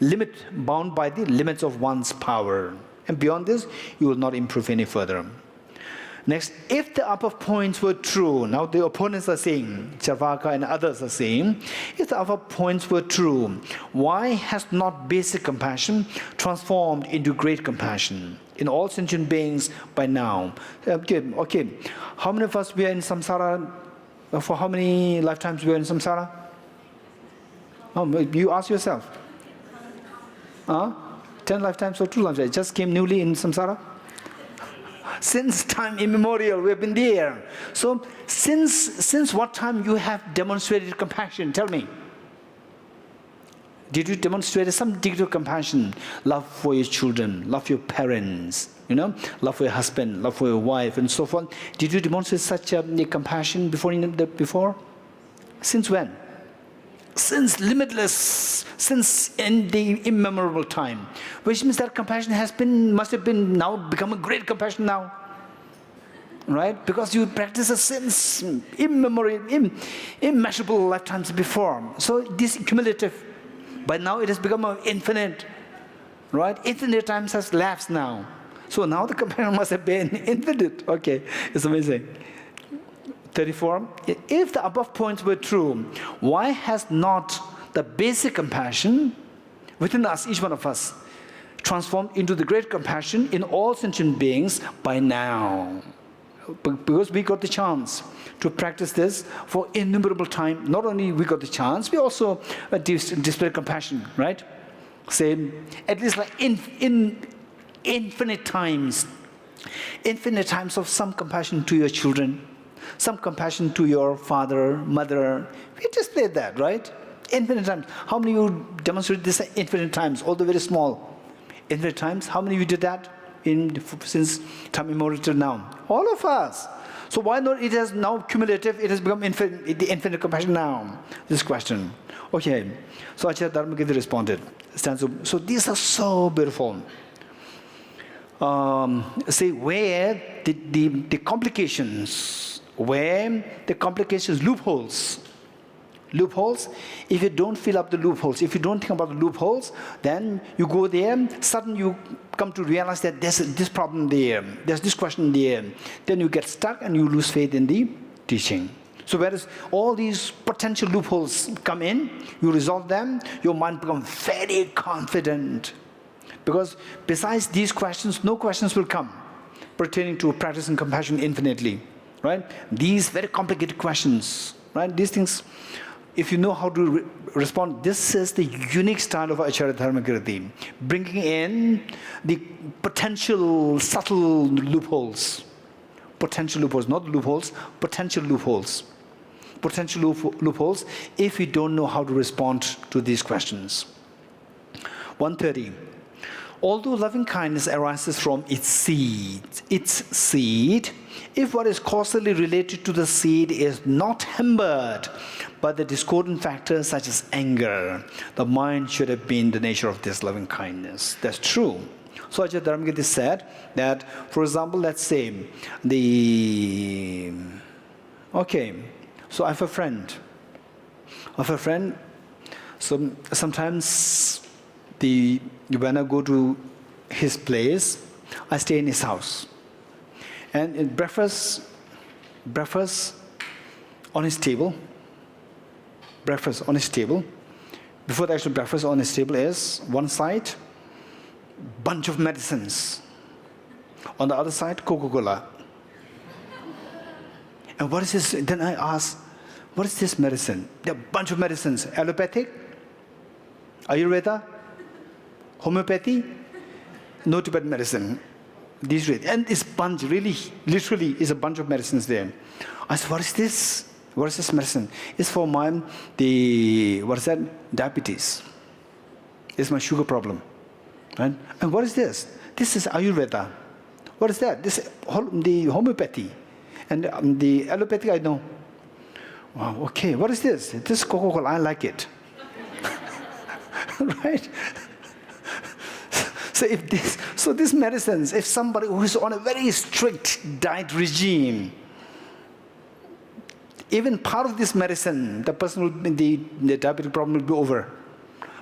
limit bound by the limits of one's power. And beyond this, you will not improve any further. Next, if the above points were true, now the opponents are saying, Charvaka and others are saying, if the above points were true, why has not basic compassion transformed into great compassion in all sentient beings by now? Okay. How many of us were in samsara? For how many lifetimes we were in samsara? You ask yourself. 10 lifetimes or 2 lifetimes? Just came newly in samsara? Since time immemorial, we have been there. So, since what time you have demonstrated compassion? Tell me. Did you demonstrate some degree of compassion? Love for your children, love for your parents, love for your husband, love for your wife, and so forth. Did you demonstrate such a compassion before? Since when? Since limitless, since in the immemorable time, which means that compassion must have been now become a great compassion now, right? Because you practice it since immeasurable lifetimes before. So this cumulative, but now it has become infinite, right? Infinite times has lapsed now. So now the compassion must have been infinite. Okay, it's amazing. 34. If the above points were true, why has not the basic compassion within us, each one of us, transformed into the great compassion in all sentient beings by now? Because we got the chance to practice this for innumerable time. Not only we got the chance, we also displayed compassion, right? Say, at least like in infinite times of some compassion to your children, some compassion to your father, mother. We displayed that, right? Infinite times. How many of you demonstrated this infinite times, although very small? Infinite times. How many of you did that since time immemorial till now? All of us. So why not? It has now cumulative. It has become the infinite compassion now. This question. Okay. So Acharya Dharmakirti responded. So these are so beautiful. Say where the complications. Where the complications, loopholes, if you don't fill up the loopholes, if you don't think about the loopholes, then you go there, suddenly you come to realize that there's this problem there, there's this question there, then you get stuck and you lose faith in the teaching. So whereas all these potential loopholes come in, you resolve them, your mind becomes very confident. Because besides these questions, no questions will come pertaining to practicing compassion infinitely. Right? These very complicated questions, right? These things, if you know how to respond, this is the unique style of Acharya Dharmakirti, bringing in the potential subtle loopholes. Potential loopholes, not loopholes, potential loopholes. Potential loopholes if we don't know how to respond to these questions. 130. Although loving kindness arises from its seed, if what is causally related to the seed is not hampered by the discordant factors such as anger, the mind should have been the nature of this loving kindness. That's true. So Acharya Dharmakirti said that, for example, let's say so I have a friend. So sometimes when I go to his place, I stay in his house. And in breakfast on his table, before the actual breakfast on his table is, one side, bunch of medicines. On the other side, Coca-Cola. And what is this? Then I ask, what is this medicine? There are a bunch of medicines. Allopathic, Ayurveda, homeopathy, no Tibetan medicine. And this bunch, really, literally, is a bunch of medicines there. I said, what is this? What is this medicine? It's for diabetes. It's my sugar problem. Right? And what is this? This is Ayurveda. What is that? This is the homeopathy. And the allopathy, I know. Wow, okay, what is this? This is Coca-Cola, I like it. Right? So these medicines, if somebody who is on a very strict diet regime, even part of this medicine, the person will, the diabetic problem will be over.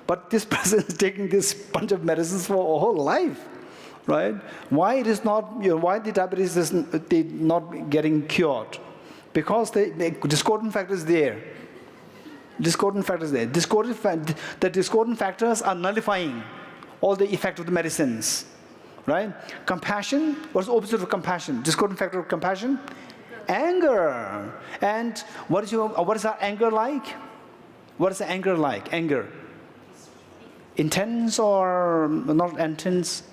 But this person is taking this bunch of medicines for a whole life, right? Why it is not, why the diabetes is not getting cured? Because the discordant factor is there. Discordant factors there. The discordant factors are nullifying all the effect of the medicines, right? Compassion, what's the opposite of compassion? Discordant factor of compassion? Anger. And what is our anger like? What is the anger like? Anger. Intense or not intense?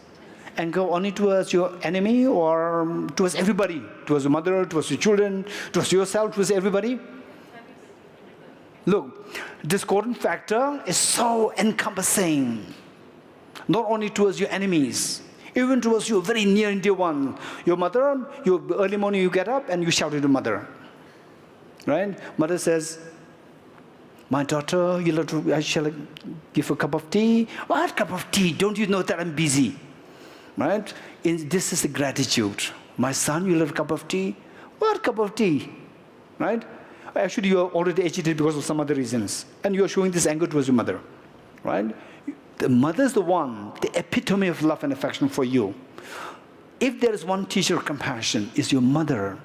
Anger only towards your enemy or towards everybody? Towards your mother, towards your children, towards yourself, towards everybody? Look, discordant factor is so encompassing. Not only towards your enemies, even towards your very near and dear one. Your mother, early morning you get up and you shout at your mother. Right? Mother says, my daughter, I shall give a cup of tea. What cup of tea? Don't you know that I'm busy? Right? This is the gratitude. My son, you'll have a cup of tea. What cup of tea? Right? Actually, you are already agitated because of some other reasons. And you are showing this anger towards your mother. Right? The mother is the one, the epitome of love and affection for you. If there is one teacher of compassion, is your mother,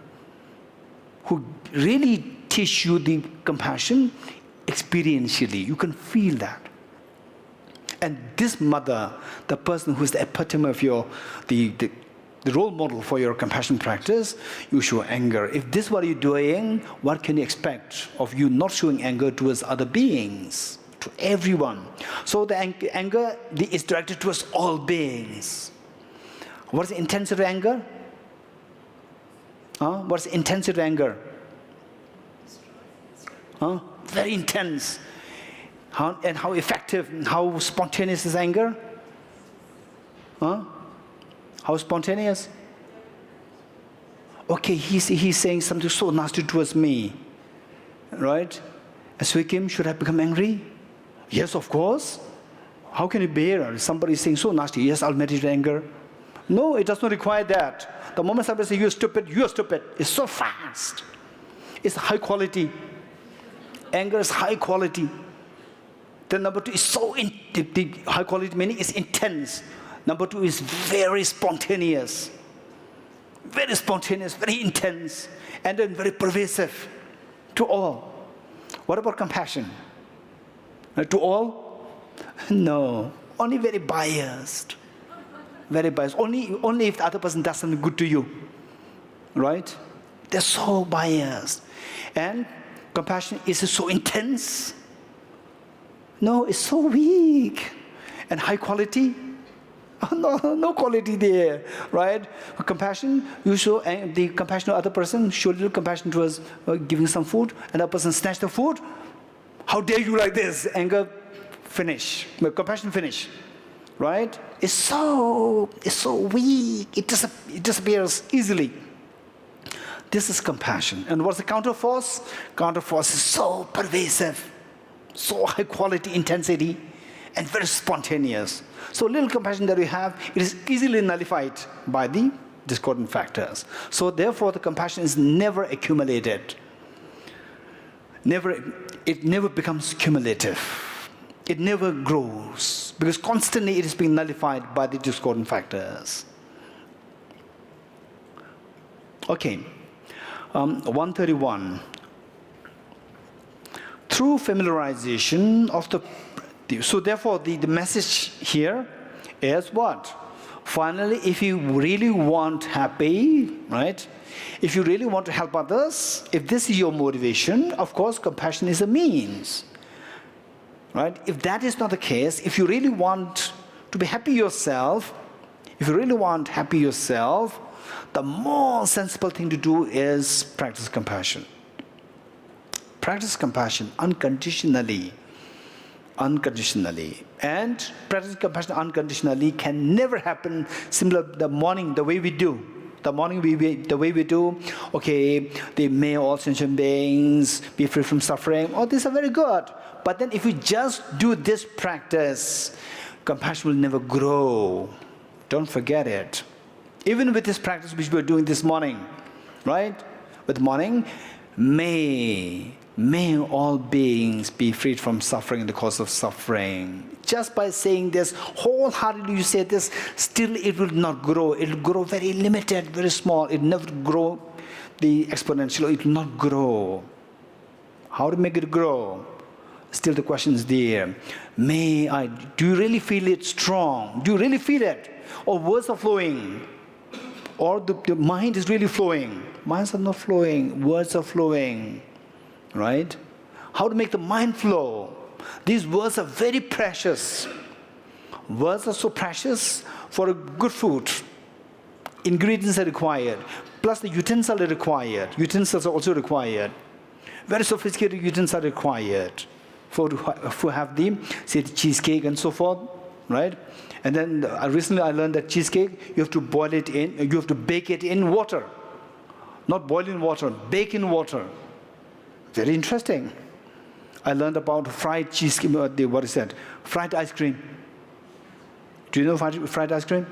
who really teach you the compassion experientially. You can feel that. And this mother, the person who is the epitome of the role model for your compassion practice, you show anger. If this is what you're doing, what can you expect of you not showing anger towards other beings, to everyone? So the anger is directed towards all beings. What is the intensity of anger? What's the intensity of anger? Very intense. And how effective, how spontaneous is anger? How spontaneous? Okay, he's saying something so nasty towards me. Right? As we came, should I become angry? Yes, of course. How can you bear somebody saying so nasty? Yes, I'll meditate anger. No, it does not require that. The moment somebody says, you're stupid, it's so fast. It's high quality. Anger is high quality. Then number two is the high quality meaning is intense. Number two is very spontaneous. Very spontaneous, very intense, and then very pervasive to all. What about compassion? To all? No, only very biased. Very biased. Only if the other person does something good to you. Right? They're so biased. And compassion is so intense. No, it's so weak. And high quality? No quality there, right? Compassion, you show the compassion to other person, show little compassion towards giving some food, and that person snatch the food. How dare you like this? Anger, finish. Compassion, finish. Right? It's so weak. It disappears easily. This is compassion. And what's the counterforce? Counterforce is so pervasive, so high quality intensity, and very spontaneous. So little compassion that we have, it is easily nullified by the discordant factors. So therefore the compassion is never accumulated. It never becomes cumulative. It never grows, because constantly it is being nullified by the discordant factors. Okay, 131. Through familiarization of so therefore the message here is what? Finally, if you really want happy, right? If you really want to help others, if this is your motivation, of course compassion is a means. Right? If that is not the case, if you really want to be happy yourself, the more sensible thing to do is practice compassion. Practice compassion unconditionally. Unconditionally. And practice compassion unconditionally can never happen similar the morning, the way we do. The morning the way we do, okay, may all sentient beings be free from suffering. Oh, these are very good. But then if we just do this practice, compassion will never grow. Don't forget it. Even with this practice which we're doing this morning, right? With morning, may all beings be freed from suffering in the cause of suffering. Just by saying this, wholeheartedly you say this, still it will not grow. It will grow very limited, very small. It will never grow the exponential. It will not grow. How to make it grow? Still the question is there. Do you really feel it strong? Do you really feel it? Or words are flowing? Or the mind is really flowing? Minds are not flowing. Words are flowing. Right? How to make the mind flow? These words are very precious. Words are so precious for a good food. Ingredients are required. Plus the utensils are required. Utensils are also required. Very sophisticated utensils are required for have the cheesecake and so forth. Right? And then recently I learned that cheesecake, you have to boil it in, you have to bake it in water. Not boil in water, bake in water. Very interesting. I learned about fried cheesecake, what is that? Fried ice cream. Do you know fried ice cream?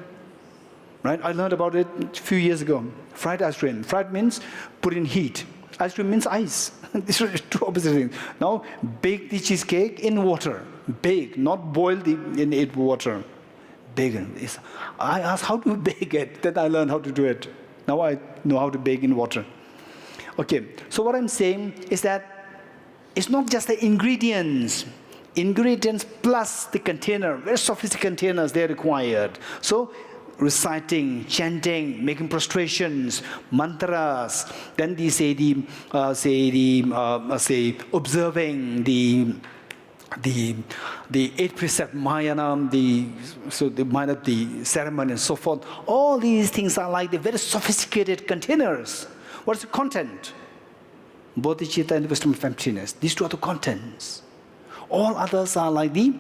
Right? I learned about it a few years ago. Fried ice cream. Fried means put in heat. Ice cream means ice. These are two opposite things. Now, bake the cheesecake in water. Bake, not boil in it water. Bake it. I asked how to bake it. Then I learned how to do it. Now I know how to bake in water. Okay, so what I'm saying is that it's not just the ingredients. Ingredients plus the container, very sophisticated containers, they're required. So reciting, chanting, making prostrations, mantras, then they say observing the 8 precept Mayanam, the mind of the ceremony and so forth. All these things are like the very sophisticated containers. What's the content? Bodhicitta and wisdom of emptiness. These two are the contents. All others are like the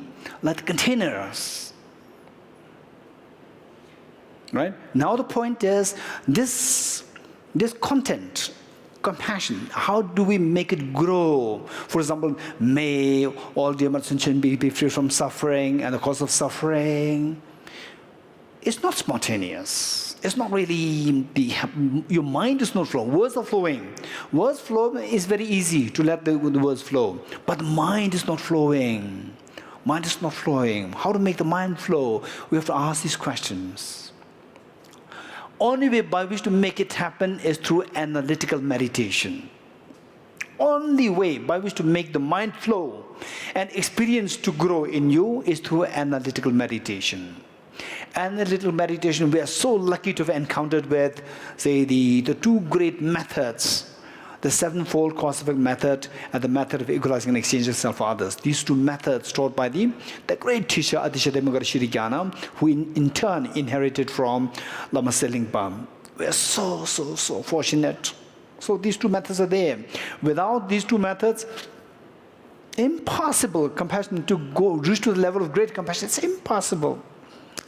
containers. Right? Now the point is this content, compassion, how do we make it grow? For example, may all the sentient beings be free from suffering and the cause of suffering. It's not spontaneous. It's not really, your mind is not flowing. Words are flowing. Words flow is very easy to let the words flow. But the mind is not flowing. Mind is not flowing. How to make the mind flow? We have to ask these questions. Only way by which to make it happen is through analytical meditation. Only way by which to make the mind flow and experience to grow in you is through analytical meditation. Analytical meditation, we are so lucky to have encountered with, say, the two great methods, the sevenfold cause-effect method and the method of equalizing and exchanging self for others. These two methods taught by the great teacher, Adisha Dharmakirti, who in turn inherited from Lama Selingpa. We are so fortunate. So these two methods are there. Without these two methods, impossible compassion to reach to the level of great compassion. It's impossible.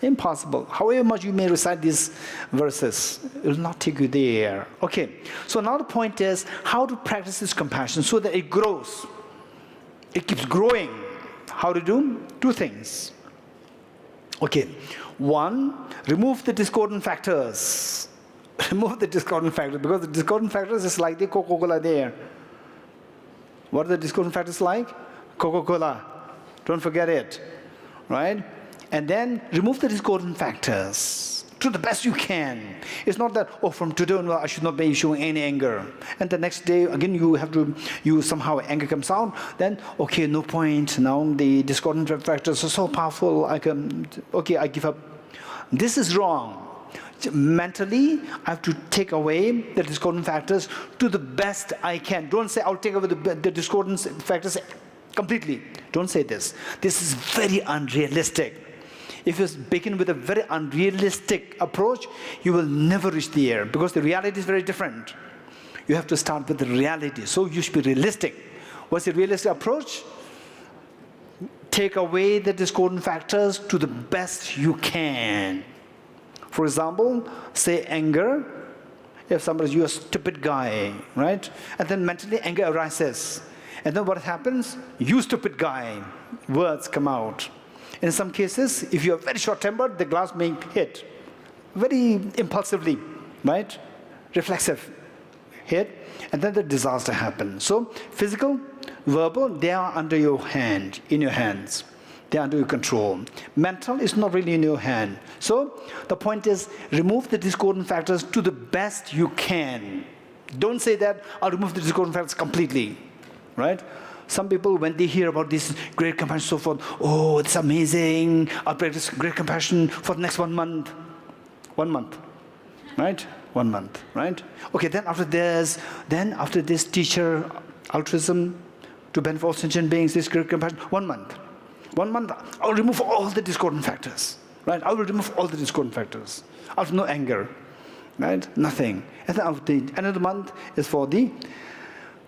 Impossible. However much you may recite these verses, it will not take you there. Okay, so now the point is how to practice this compassion so that it grows. It keeps growing. How to do? Two things. Okay, one, remove the discordant factors. Remove the discordant factors, because the discordant factors is like the Coca-Cola there. What are the discordant factors like? Coca-Cola. Don't forget it. Right? And then remove the discordant factors to the best you can. It's not that, from today on, I should not be showing any anger. And the next day, again, you somehow anger comes out. Then, okay, no point. Now the discordant factors are so powerful. I give up. This is wrong. Mentally, I have to take away the discordant factors to the best I can. Don't say, I'll take away the discordant factors completely. Don't say this. This is very unrealistic. If you begin with a very unrealistic approach, you will never reach there, because the reality is very different. You have to start with the reality. So you should be realistic. What's the realistic approach? Take away the discordant factors to the best you can. For example, say anger. If somebody, you're a stupid guy, right? And then mentally anger arises. And then what happens? You stupid guy. Words come out. In some cases, if you're very short-tempered, the glass may hit. Very impulsively, right? Reflexive hit. And then the disaster happens. So physical, verbal, they are under your hand, in your hands. They are under your control. Mental is not really in your hand. So the point is, remove the discordant factors to the best you can. Don't say that, I'll remove the discordant factors completely, right? Some people, when they hear about this great compassion, so forth, oh, it's amazing, I'll practice great compassion for the next 1 month. 1 month, right? 1 month, right? Okay, then after this teacher, altruism, to benefit all sentient beings, this great compassion, 1 month. 1 month, I'll remove all the discordant factors, right? I will remove all the discordant factors. I'll have no anger, right? Nothing. And then after another month is for the,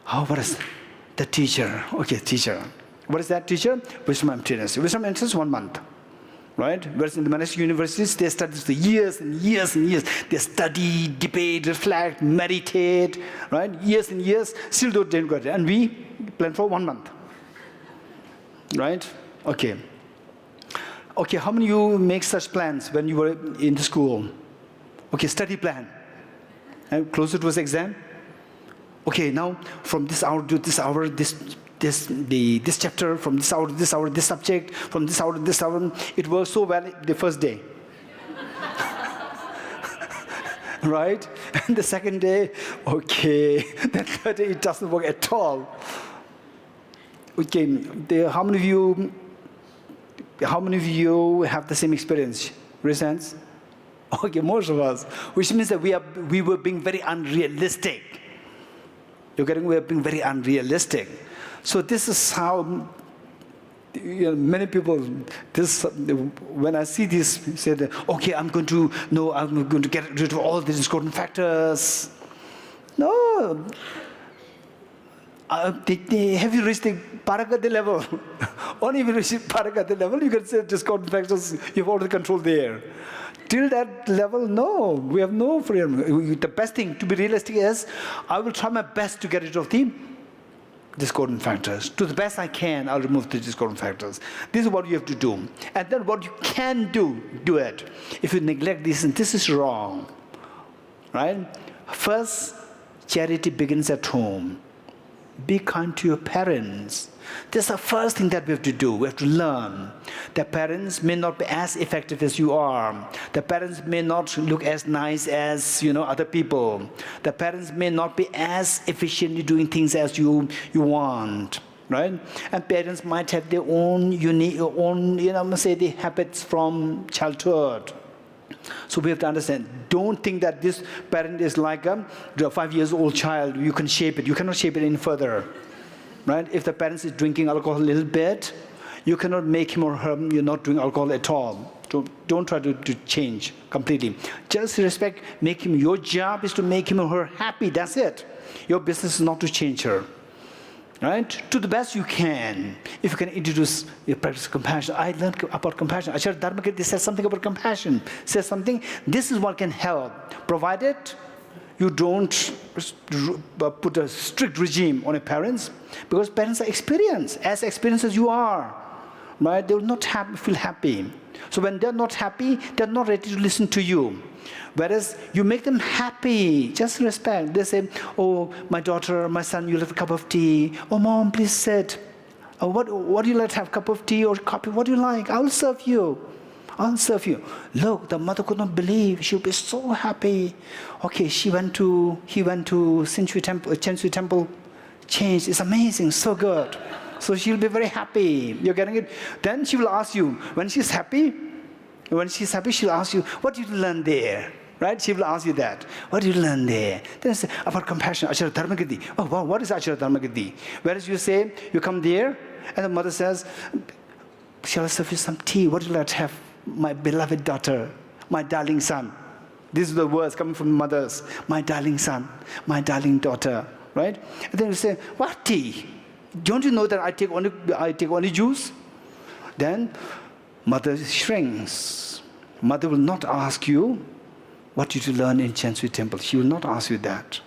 what is the teacher? Okay, teacher. What is that teacher? Wisdom emptiness. Wisdom emptiness, 1 month, right? Whereas in the monastic universities, they study for years and years and years. They study, debate, reflect, meditate, right? Years and years, still don't get it. And we plan for 1 month, right? Okay. Okay, how many of you make such plans when you were in the school? Okay, study plan. And closer to his exam? Okay, now from this hour to this hour, this chapter, from this hour to this hour, this subject, from this hour to this hour, it works so well the first day. Right? And the second day, okay, then third day it doesn't work at all. Okay, how many of you have the same experience? Raise hands. Okay, most of us. Which means that we were being very unrealistic. You're getting, we are being very unrealistic. So this is how, many people, when I see this, say that, okay, I'm going to get rid of all the discordant factors. No. Have you reached the Paragati level? Only if you reach Paragati level, you can say discordant factors, you've already controlled there. Till that level, no, we have no freedom. The best thing, to be realistic, is I will try my best to get rid of the discordant factors. To the best I can, I'll remove the discordant factors. This is what you have to do. And then what you can do, do it. If you neglect this, and this is wrong, right? First, charity begins at home. Be kind to your parents. This is the first thing that we have to do. We have to learn. The parents may not be as effective as you are. The parents may not look as nice as other people. The parents may not be as efficiently doing things as you want, right? And parents might have their own unique, the habits from childhood. So we have to understand. Don't think that this parent is like a 5-year-old child. You can shape it. You cannot shape it any further. Right? If the parent is drinking alcohol a little bit, you cannot make him or her not drink alcohol at all. Don't try to change completely. Just respect, make him, your job is to make him or her happy, that's it. Your business is not to change her. Right? To the best you can. If you can introduce your practice of compassion. I learned about compassion. Acharya Dharmakirti says something about compassion. Says something, this is what can help. Provided you don't put a strict regime on your parents, because parents are experienced, as experienced as you are. Right? They will not feel happy. So when they're not happy, they're not ready to listen to you. Whereas you make them happy, just respect. They say, oh, my daughter, my son, you'll have a cup of tea. Oh, mom, please sit. Oh, what do you like to have, a cup of tea or coffee? What do you like? I'll serve you. I'll serve you. Look, the mother could not believe. She'll be so happy. Okay, he went to Chen Shui Temple, changed. It's amazing, so good. So she'll be very happy. You're getting it? Then she will ask you, when she's happy, she'll ask you, what did you learn there? Right? She will ask you that. What did you learn there? Then I say, about compassion, Acharya Dharmakirti. Oh, wow, what is Acharya Dharmakirti? Whereas you say, you come there, and the mother says, shall I serve you some tea? What would you like to have? My beloved daughter, my darling son. These are the words coming from mothers. My darling son, my darling daughter. Right? And then you say, what tea? Don't you know that I take only juice? Then mother shrinks. Mother will not ask you what did you learn in Chen Shui Temple. She will not ask you that.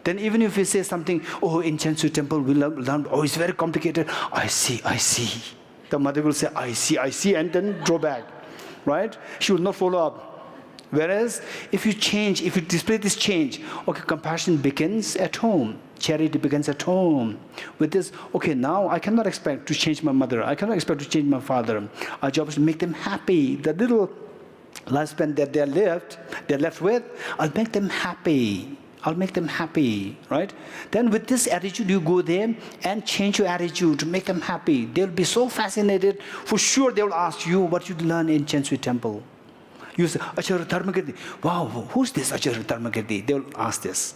Then even if you say something, oh, in Chen Shui Temple we learn, oh, it's very complicated. I see. The mother will say, I see, and then draw back, right? She will not follow up. Whereas if you display this change, okay, compassion begins at home. Charity begins at home. With this, okay, now I cannot expect to change my mother. I cannot expect to change my father. Our job is to make them happy. The little lifespan that they're left with, I'll make them happy. Right? Then with this attitude, you go there and change your attitude to make them happy. They'll be so fascinated. For sure, they will ask you what you learn in Chen Shui Temple. You say, Acharya Dharmakirti. Wow, who's this Acharya Dharmakirti? They will ask this.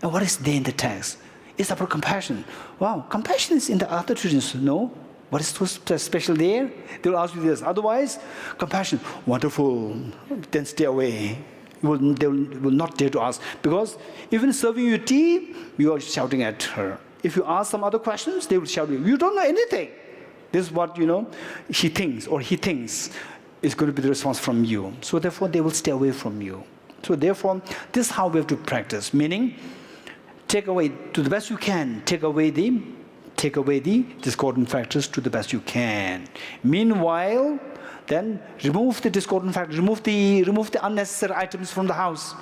And what is there in the text? It's about compassion. Wow, compassion is in the other traditions. No? What is so special there? They will ask you this. Otherwise, compassion, wonderful. Then stay away. They will not dare to ask. Because even serving you tea, you are shouting at her. If you ask some other questions, they will shout at you. You don't know anything. This is what, she thinks or he thinks is going to be the response from you. So therefore, they will stay away from you. So therefore, this is how we have to practice. Meaning, take away, to the best you can, take away the discordant factors to the best you can. Meanwhile, then remove the discordant factors, remove the unnecessary items from the house.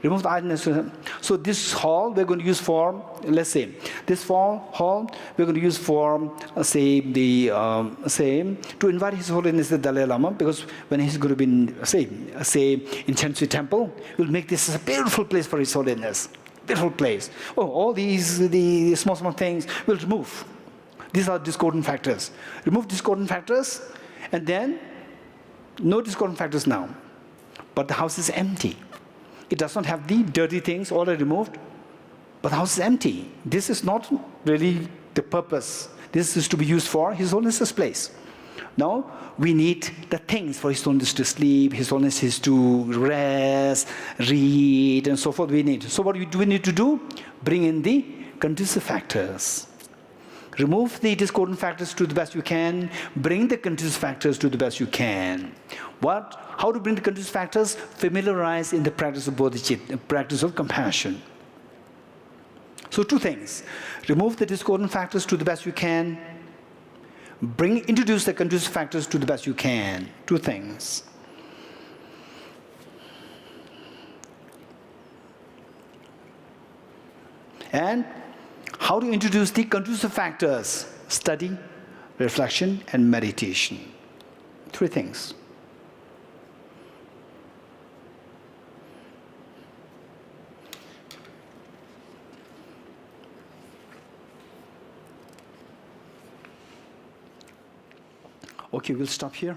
Remove the unnecessary. So this hall we're going to use for, let's say, this hall we're going to use for, to invite His Holiness the Dalai Lama, because when he's going to be in Chen Shui Temple, we'll make this a beautiful place for His Holiness. Beautiful place. Oh, all the small things we'll remove. These are discordant factors. Remove discordant factors, and then no discordant factors now. But the house is empty. It does not have the dirty things all are removed, but the house is empty. This is not really the purpose. This is to be used for His Holiness's place. Now, we need the things for His Holiness to sleep, His Holiness is to rest, read, and so forth we need. So what do we need to do? Bring in the conducive factors. Remove the discordant factors to the best you can. Bring the conducive factors to the best you can. How to bring the conducive factors? Familiarize in the practice of bodhicitta, practice of compassion. So two things. Remove the discordant factors to the best you can. Introduce the conducive factors to the best you can. Two things. And how to introduce the conducive factors? Study, reflection, and meditation. Three things. Okay, we'll stop here.